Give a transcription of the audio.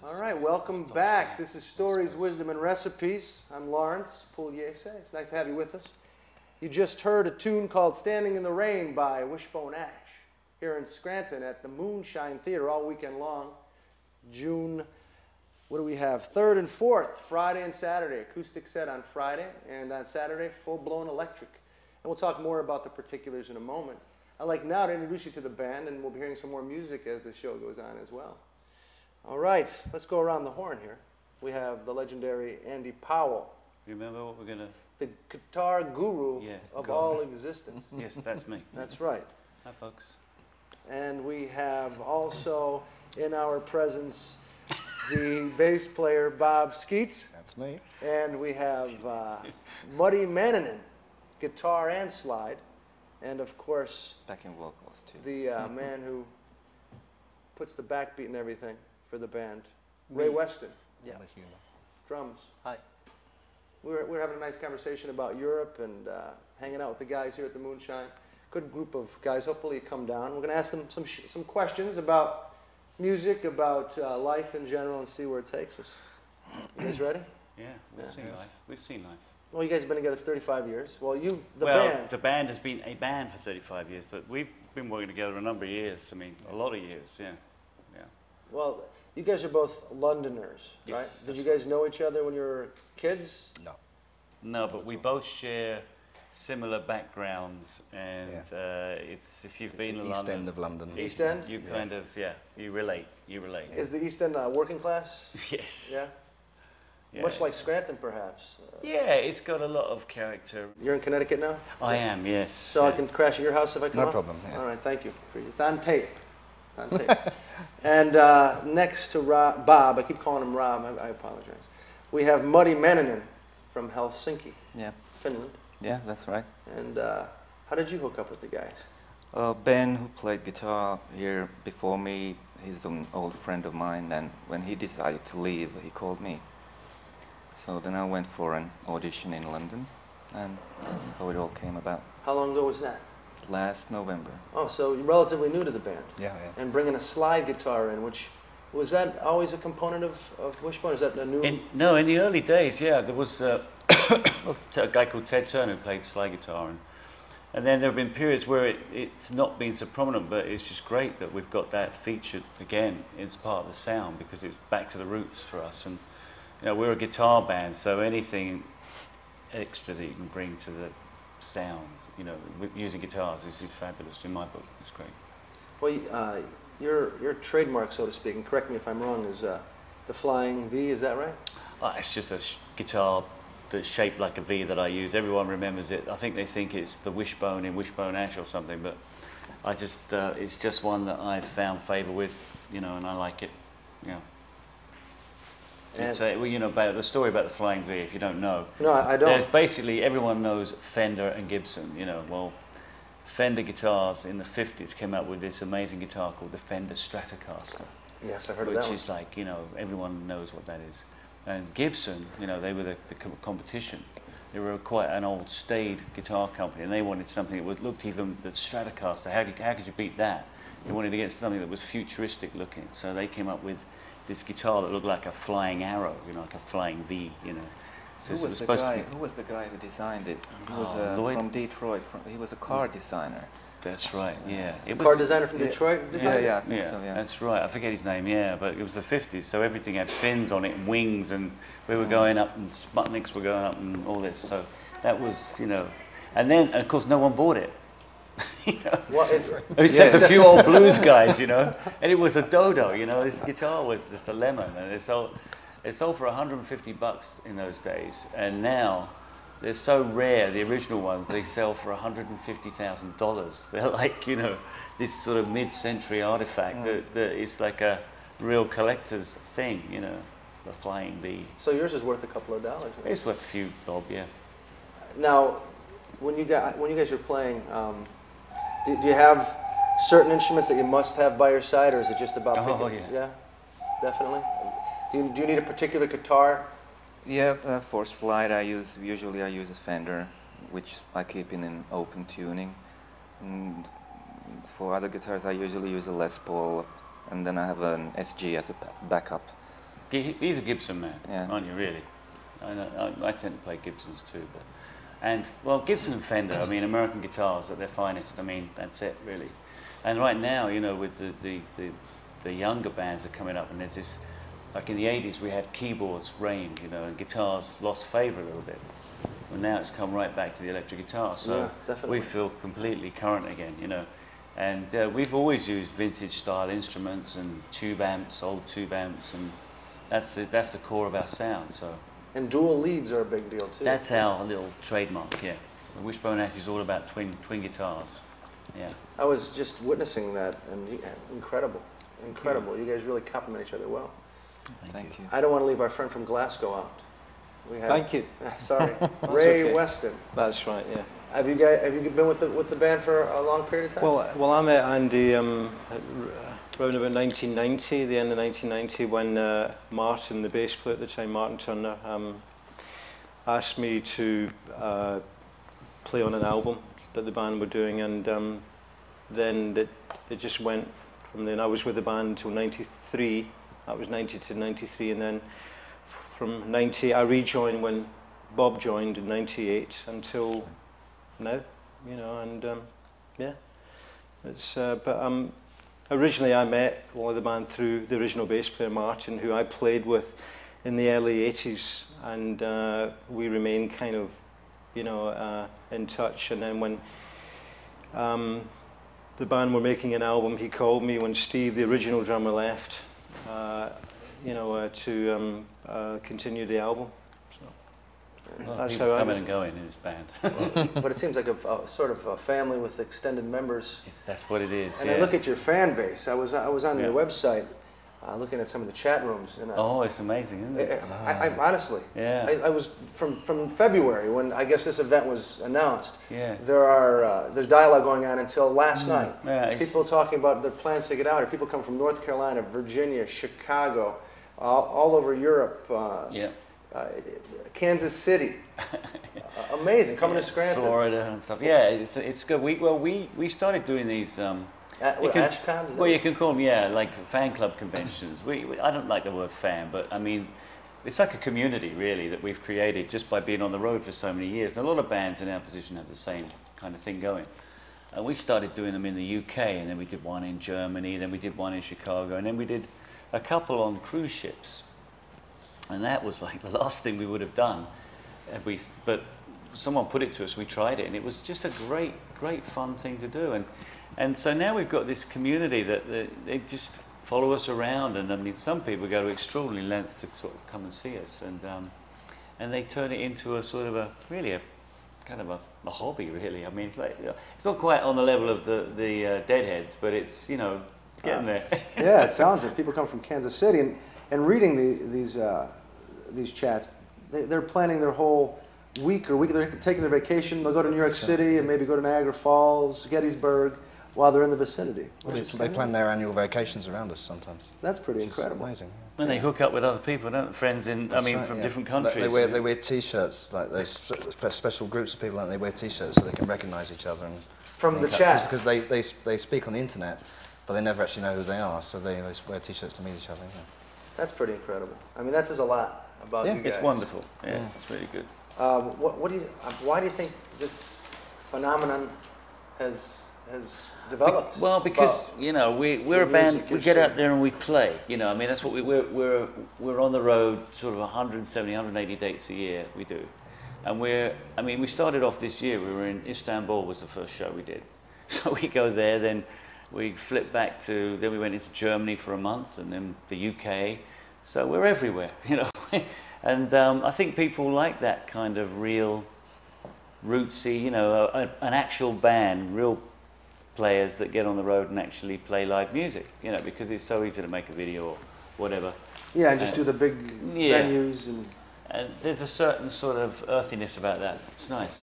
All right, welcome back. This is Stories, Wisdom, and Recipes. I'm Lawrence Pugliese. It's nice to have you with us. You just heard a tune called Standing in the Rain by Wishbone Ash here in Scranton at the Moonshine Theater all weekend long. June, what do we have? 3rd and 4th, Friday and Saturday. Acoustic set on Friday, and on Saturday, full-blown electric. And we'll talk more about the particulars in a moment. I'd like now to introduce you to the band, and we'll be hearing some more music as the show goes on as well. All right, let's go around the horn here. We have the legendary Andy Powell. You remember what we're going to... The guitar guru of all existence. Yes, that's me. That's right. Hi, folks. And we have also in our presence the bass player, Bob Skeets. That's me. And we have Muddy Mannanen, guitar and slide. And of course... backing vocals, too. The man who puts the backbeat and everything for the band, Ray Weston. Yeah. Drums. Hi. We're having a nice conversation about Europe and hanging out with the guys here at the Moonshine. Good group of guys. Hopefully you come down. We're going to ask them some questions about music, about life in general, and see where it takes us. You guys ready? Yeah, we've seen life. We've seen life. Well, you guys have been together for 35 years. Well, the band has been a band for 35 years, but we've been working together a number of years. I mean, a lot of years, yeah. Well, you guys are both Londoners, right? Yes, Did you guys know each other when you were kids? No. No, but we both share similar backgrounds, and it's, if you've been in East London... End of London. East End? You kind of, you relate. Is the East End working class? Yes. Yeah? Yeah. Much like Scranton, perhaps. Yeah, it's got a lot of character. You're in Connecticut now? I am, yes. So I can crash at your house if I come No up? problem, yeah. All right, thank you. It's on tape. It's on tape. And next to Bob, I keep calling him Rob, I apologize. We have Muddy Mannanen from Helsinki, Finland. Yeah, that's right. And how did you hook up with the guys? Ben, who played guitar here before me, he's an old friend of mine, and when he decided to leave, he called me. So then I went for an audition in London, and that's how it all came about. How long ago was that? Last November. Oh, so you're relatively new to the band. Yeah. And bringing a slide guitar in, which, was that always a component of Wishbone? Is that a new... No, in the early days, yeah, there was a guy called Ted Turner who played slide guitar, and then there have been periods where it's not been so prominent, but it's just great that we've got that featured again. It's part of the sound because it's back to the roots for us, and you know, we're a guitar band, so anything extra that you can bring to the sounds, you know, with using guitars, this is fabulous in my book. It's great. Well, your trademark, so to speak, and correct me if I'm wrong, is the Flying V, is that right? It's just a guitar that's shaped like a V that I use. Everyone remembers it. I think they think it's the Wishbone in Wishbone Ash or something, but I just it's just one that I've found favour with, you know, and I like it. Yeah. It's well, you know, about the story about the Flying V, if you don't know. No, I don't. There's basically, everyone knows Fender and Gibson, you know. Well, Fender guitars in the 50s came out with this amazing guitar called the Fender Stratocaster. Yes, I heard of that one. Which is like, you know, everyone knows what that is. And Gibson, you know, they were the competition. They were quite an old, staid guitar company, and they wanted something that looked even, the Stratocaster, how could you beat that? They wanted to get something that was futuristic looking, so they came up with this guitar that looked like a flying arrow, you know, like a flying V, you know. So Who was the guy who designed it? He was from Detroit. He was a car designer. That's right, yeah. Car designer from Detroit? Yeah, I think so, yeah. That's right. I forget his name, yeah, but it was the 50s, so everything had fins on it and wings, and we were going up, and Sputniks were going up, and all this. So that was, you know, and then, of course, no one bought it. You know? Except a few old blues guys, you know, and it was a dodo, you know. This guitar was just a lemon, and it sold for $150 in those days, and now they're so rare. The original ones, they sell for $150,000. They're like, you know, this sort of mid-century artifact that is like a real collector's thing, you know, the Flying V. So yours is worth a couple of dollars. Right? It's worth a few bob, yeah. Now, when you guys are playing, do you have certain instruments that you must have by your side, or is it just about picking? Yeah, definitely. Do you need a particular guitar? Yeah, for slide usually I use a Fender, which I keep in an open tuning. And for other guitars I usually use a Les Paul, and then I have an SG as a backup. He's a Gibson man, Yeah. aren't you? Really? I tend to play Gibsons too, but well, Gibson and Fender. I mean, American guitars at their finest. I mean, that's it really. And right now, you know, with the younger bands that are coming up, and there's this, like in the '80s, we had keyboards reigned, you know, and guitars lost favour a little bit. Well, now it's come right back to the electric guitar, so we feel completely current again, you know. And we've always used vintage style instruments and tube amps, old tube amps, and that's the core of our sound. So. And dual leads are a big deal too. That's our little trademark, yeah. The Wishbone actually is all about twin guitars, yeah. I was just witnessing that, and incredible. You guys really complement each other well. Thank you. I don't want to leave our friend from Glasgow out. We have, Thank you. Sorry, Ray okay. Weston. That's right, yeah. Have you been with the band for a long period of time? Well, I met Andy around about 1990, the end of 1990, when Martin, the bass player at the time, Martin Turner, asked me to play on an album that the band were doing, and then it just went from then. I was with the band until 93. That was 90 to 93, and then from 90 I rejoined when Bob joined in 98 until now, you know, and yeah, it's but originally I met one of the band through the original bass player Martin, who I played with in the early 80s, and we remained kind of, you know, in touch. And then when the band were making an album, he called me when Steve, the original drummer, left, you know, to continue the album. Well, that's people how coming and going in this band. But it seems like a sort of a family with extended members. That's what it is. And yeah. I look at your fan base. I was on your Yeah. website looking at some of the chat rooms. And Oh, it's amazing, isn't it? I honestly, Yeah. I was from February when I guess this event was announced. Yeah. There's dialogue going on until last night. Yeah, People talking about their plans to get out here. People come from North Carolina, Virginia, Chicago, all over Europe. Yeah. Kansas City, amazing. Coming to Scranton, Florida and stuff. Yeah, it's good. We started doing these. Ashcons. Well, you can call them like fan club conventions. I don't like the word fan, but I mean, it's like a community really that we've created just by being on the road for so many years. And a lot of bands in our position have the same kind of thing going. And we started doing them in the UK, and then we did one in Germany, then we did one in Chicago, and then we did a couple on cruise ships. And that was like the last thing we would have done. But someone put it to us, we tried it, and it was just a great fun thing to do. And so now we've got this community that they just follow us around, and I mean, some people go to extraordinary lengths to sort of come and see us, and they turn it into a sort of a kind of a hobby, really. I mean, it's like, it's not quite on the level of the Deadheads, but it's, you know, getting there. Yeah, it sounds like people come from Kansas City, and reading these chats, they're planning their whole week. They're taking their vacation. They'll go to New York City and maybe go to Niagara Falls, Gettysburg, while they're in the vicinity. They plan their annual vacations around us sometimes. That's pretty incredible. Amazing. And they hook up with other people, don't they? Friends from different countries. They wear T-shirts, like there's special groups of people, and they wear T-shirts so they can recognise each other. And from the chat. Because they speak on the internet, but they never actually know who they are, so they wear T-shirts to meet each other. Yeah. That's pretty incredible. I mean, that says a lot about you guys. It's wonderful. Yeah, it's really good. Why do you think this phenomenon has developed? Well, because you know we're a band. We get out there and we play. You know, I mean that's what we're on the road, sort of 170, 180 dates a year we do, and we started off this year. We were in Istanbul, was the first show we did, so we go there, then we flipped back then we went into Germany for a month, and then the UK. So we're everywhere, you know, and I think people like that kind of real, rootsy, you know, an actual band, real players that get on the road and actually play live music, you know, because it's so easy to make a video or whatever. Yeah, and just do the big venues. And there's a certain sort of earthiness about that. It's nice.